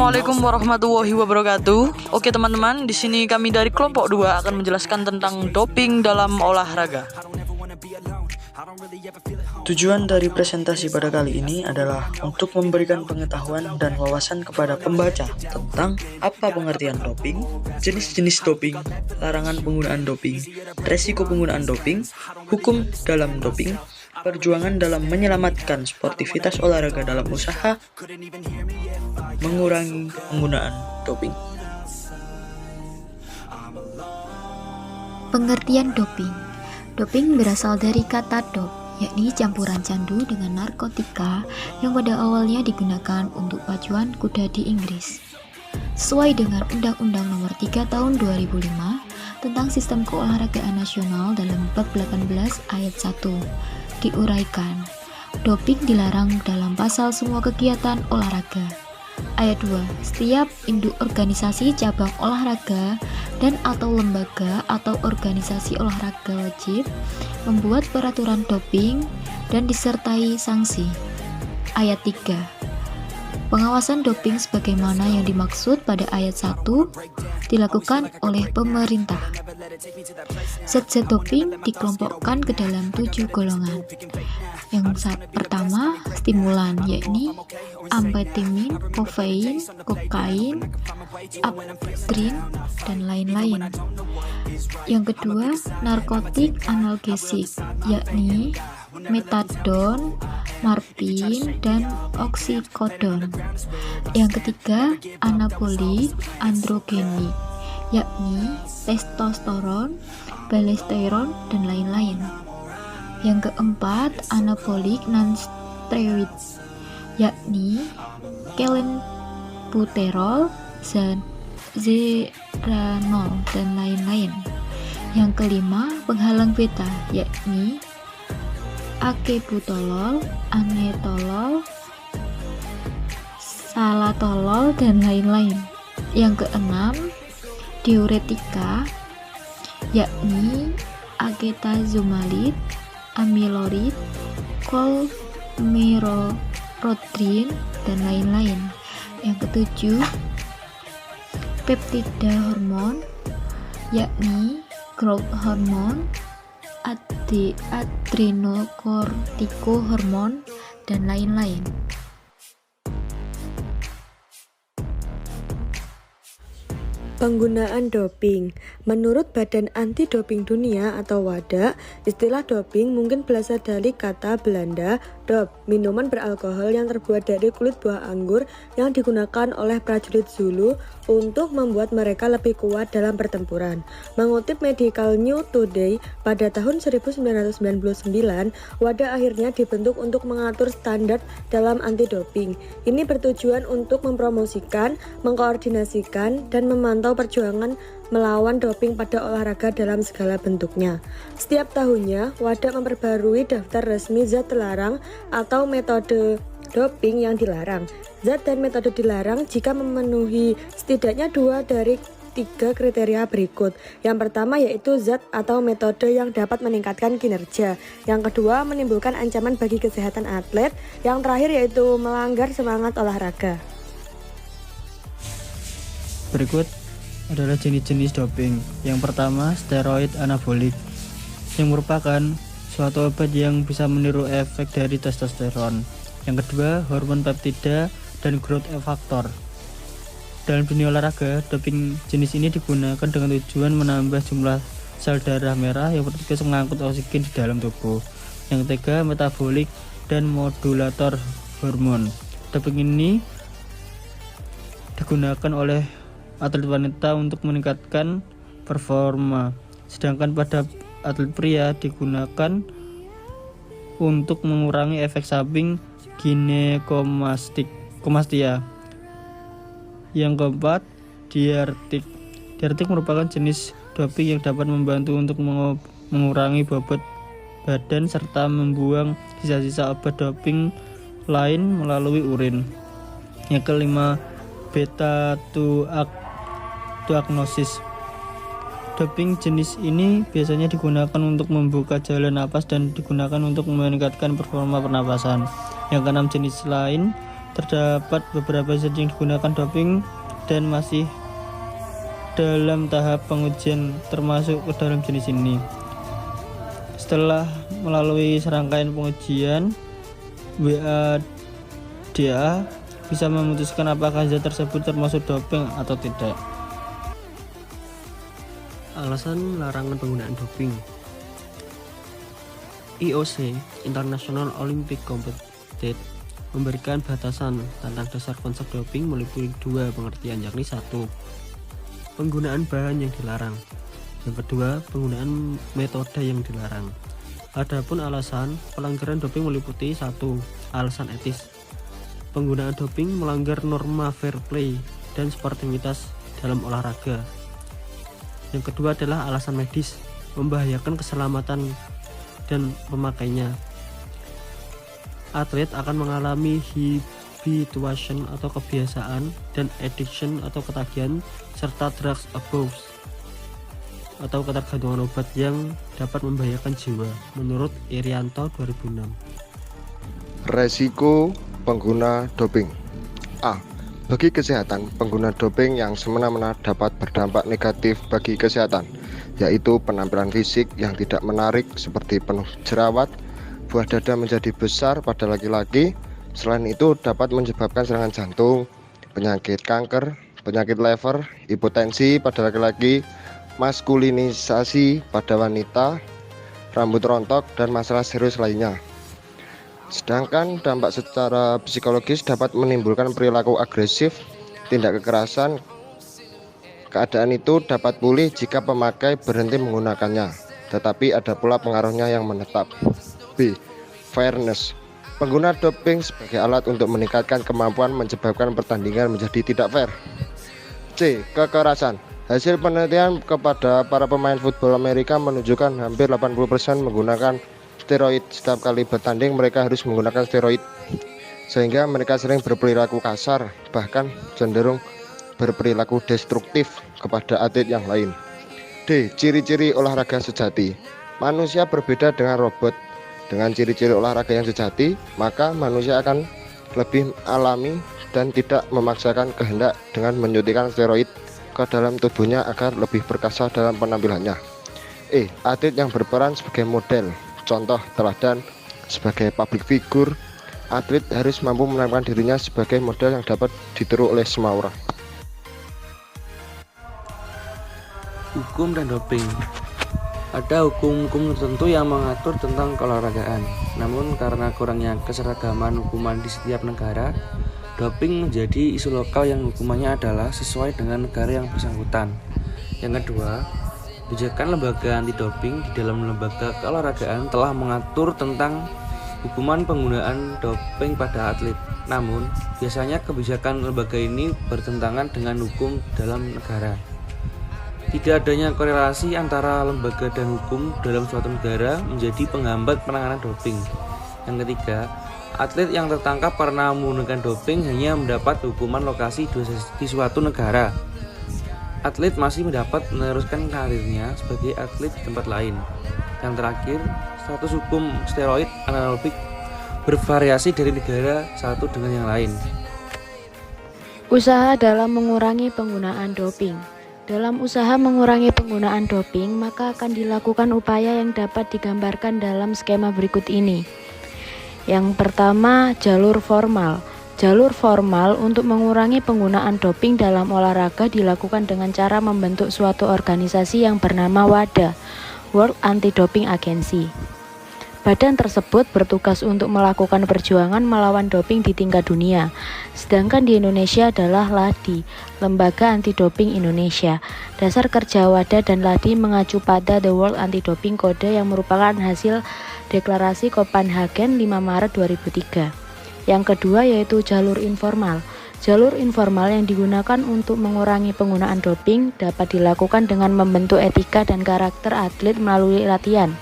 Assalamualaikum warahmatullahi wabarakatuh. Oke teman-teman, di sini kami dari kelompok 2 akan menjelaskan tentang doping dalam olahraga. Tujuan dari presentasi pada kali ini adalah untuk memberikan pengetahuan dan wawasan kepada pembaca tentang apa pengertian doping, jenis-jenis doping, larangan penggunaan doping, resiko penggunaan doping, hukum dalam doping, perjuangan dalam menyelamatkan sportivitas olahraga dalam usaha mengurangi penggunaan doping. Pengertian doping. Doping berasal dari kata dop, yakni campuran candu dengan narkotika yang pada awalnya digunakan untuk pacuan kuda di Inggris. Sesuai dengan Undang-Undang Nomor 3 Tahun 2005 tentang Sistem Keolahragaan Nasional dalam bab 18 ayat 1 diuraikan, doping dilarang dalam pasal semua kegiatan olahraga. Ayat 2, setiap induk organisasi cabang olahraga dan atau lembaga atau organisasi olahraga wajib membuat peraturan doping dan disertai sanksi. Ayat 3, pengawasan doping sebagaimana yang dimaksud pada ayat 1 dilakukan oleh pemerintah. Zat-zat doping dikelompokkan ke dalam 7 golongan. Yang pertama, stimulan, yakni amfetamin, kofein, kokain, aptrin, dan lain-lain. Yang kedua, narkotik analgesik, yakni metadon, morfin, dan oksikodon. Yang ketiga, anabolik androgenik, yakni testosteron, balesteron, dan lain-lain. Yang keempat, anabolik non-steroid, yakni kelenbuterol, zeranol, dan lain-lain. Yang kelima, penghalang beta, yakni akebutolol, anetolol, salatolol, dan lain-lain. Yang keenam, diuretika, yakni acetazolamid, amiloid, kolmerodrin, dan lain-lain. Yang ketujuh, peptida hormon, yakni growth hormone, adrenokortikohormon, dan lain-lain. Penggunaan doping. Menurut Badan Anti-Doping Dunia atau WADA, istilah doping mungkin berasal dari kata Belanda dop, minuman beralkohol yang terbuat dari kulit buah anggur yang digunakan oleh prajurit Zulu untuk membuat mereka lebih kuat dalam pertempuran. Mengutip Medical News Today, pada tahun 1999, WADA akhirnya dibentuk untuk mengatur standar dalam anti-doping. Ini bertujuan untuk mempromosikan, mengkoordinasikan, dan memantau perjuangan melawan doping pada olahraga dalam segala bentuknya. Setiap tahunnya, WADA memperbarui daftar resmi zat terlarang atau metode doping yang dilarang. Zat dan metode dilarang jika memenuhi setidaknya 2 dari 3 kriteria berikut. Yang pertama yaitu zat atau metode yang dapat meningkatkan kinerja. Yang kedua, menimbulkan ancaman bagi kesehatan atlet. Yang terakhir yaitu melanggar semangat olahraga. Berikut adalah jenis-jenis doping. Yang pertama, steroid anabolik, yang merupakan suatu obat yang bisa meniru efek dari testosteron. Yang kedua, hormon peptida dan growth factor. Dalam dunia olahraga, doping jenis ini digunakan dengan tujuan menambah jumlah sel darah merah yang bertugas mengangkut oksigen di dalam tubuh. Yang ketiga, metabolik dan modulator hormon. Doping ini digunakan oleh atlet wanita untuk meningkatkan performa, sedangkan pada atlet pria digunakan untuk mengurangi efek samping ginekomastia. Yang keempat, diuretik. Diuretik merupakan jenis doping yang dapat membantu untuk mengurangi bobot badan serta membuang sisa-sisa obat doping lain melalui urin. Yang kelima, beta-2-agnosis. Doping jenis ini biasanya digunakan untuk membuka jalan napas dan digunakan untuk meningkatkan performa pernapasan. Yang keenam, jenis lain terdapat beberapa zat yang digunakan doping dan masih dalam tahap pengujian termasuk ke dalam jenis ini. Setelah melalui serangkaian pengujian, WADA bisa memutuskan apakah zat tersebut termasuk doping atau tidak. Alasan larangan penggunaan doping. IOC International Olympic Committee memberikan batasan tentang dasar konsep doping meliputi dua pengertian, yakni satu, penggunaan bahan yang dilarang, yang kedua, penggunaan metode yang dilarang. Adapun alasan pelanggaran doping meliputi satu, alasan etis, penggunaan doping melanggar norma fair play dan sportivitas dalam olahraga. Yang kedua adalah alasan medis, membahayakan keselamatan dan pemakainya. Atlet akan mengalami habituation atau kebiasaan dan addiction atau ketagihan serta drugs abuse atau ketergantungan obat yang dapat membahayakan jiwa menurut Irianto 2006. Resiko pengguna doping. A. Bagi kesehatan, pengguna doping yang semena-mena dapat berdampak negatif bagi kesehatan, yaitu penampilan fisik yang tidak menarik seperti penuh jerawat, buah dada menjadi besar pada laki-laki. Selain itu dapat menyebabkan serangan jantung, penyakit kanker, penyakit liver, hipotensi pada laki-laki, maskulinisasi pada wanita, rambut rontok, dan masalah serius lainnya. Sedangkan dampak secara psikologis dapat menimbulkan perilaku agresif, tindak kekerasan. Keadaan itu dapat pulih jika pemakai berhenti menggunakannya, tetapi ada pula pengaruhnya yang menetap. B. Fairness. Pengguna doping sebagai alat untuk meningkatkan kemampuan menyebabkan pertandingan menjadi tidak fair. C. Kekerasan. Hasil penelitian kepada para pemain football Amerika menunjukkan hampir 80% menggunakan steroid. Setiap kali bertanding mereka harus menggunakan steroid, sehingga mereka sering berperilaku kasar, bahkan cenderung berperilaku destruktif kepada atlet yang lain. D. Ciri-ciri olahraga sejati. Manusia berbeda dengan robot. Dengan ciri-ciri olahraga yang sejati, maka manusia akan lebih alami dan tidak memaksakan kehendak dengan menyuntikkan steroid ke dalam tubuhnya agar lebih perkasa dalam penampilannya. E. Atlet yang berperan sebagai model, contoh teladan sebagai public figure. Atlet harus mampu menampilkan dirinya sebagai model yang dapat ditiru oleh semua orang. Hukum dan doping. Ada hukum-hukum tertentu yang mengatur tentang keolahragaan. Namun karena kurangnya keseragaman hukuman di setiap negara, doping menjadi isu lokal yang hukumannya adalah sesuai dengan negara yang bersangkutan. Yang kedua, kebijakan lembaga anti doping di dalam lembaga keolahragaan telah mengatur tentang hukuman penggunaan doping pada atlet. Namun, biasanya kebijakan lembaga ini bertentangan dengan hukum dalam negara. Tidak adanya korelasi antara lembaga dan hukum dalam suatu negara menjadi penghambat penanganan doping. Yang ketiga, atlet yang tertangkap karena menggunakan doping hanya mendapat hukuman lokasi di suatu negara. Atlet masih mendapat meneruskan karirnya sebagai atlet di tempat lain. Yang terakhir, status hukum steroid analogik bervariasi dari negara satu dengan yang lain. Usaha dalam mengurangi penggunaan doping. Dalam usaha mengurangi penggunaan doping, maka akan dilakukan upaya yang dapat digambarkan dalam skema berikut ini. Yang pertama, jalur formal. Jalur formal untuk mengurangi penggunaan doping dalam olahraga dilakukan dengan cara membentuk suatu organisasi yang bernama WADA, World Anti-Doping Agency. Badan tersebut bertugas untuk melakukan perjuangan melawan doping di tingkat dunia. Sedangkan di Indonesia adalah LADI, Lembaga Anti-Doping Indonesia. Dasar kerja WADA dan LADI mengacu pada The World Anti-Doping Code yang merupakan hasil deklarasi Copenhagen 5 Maret 2003. Yang kedua yaitu jalur informal. Jalur informal yang digunakan untuk mengurangi penggunaan doping dapat dilakukan dengan membentuk etika dan karakter atlet melalui latihan.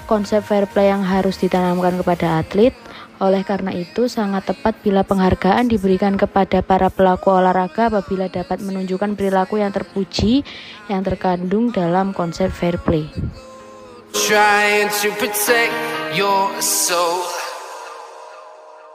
Konsep fair play yang harus ditanamkan kepada atlet. Oleh karena itu, sangat tepat bila penghargaan diberikan kepada para pelaku olahraga apabila dapat menunjukkan perilaku yang terpuji yang terkandung dalam konsep fair play. Trying to protect your soul.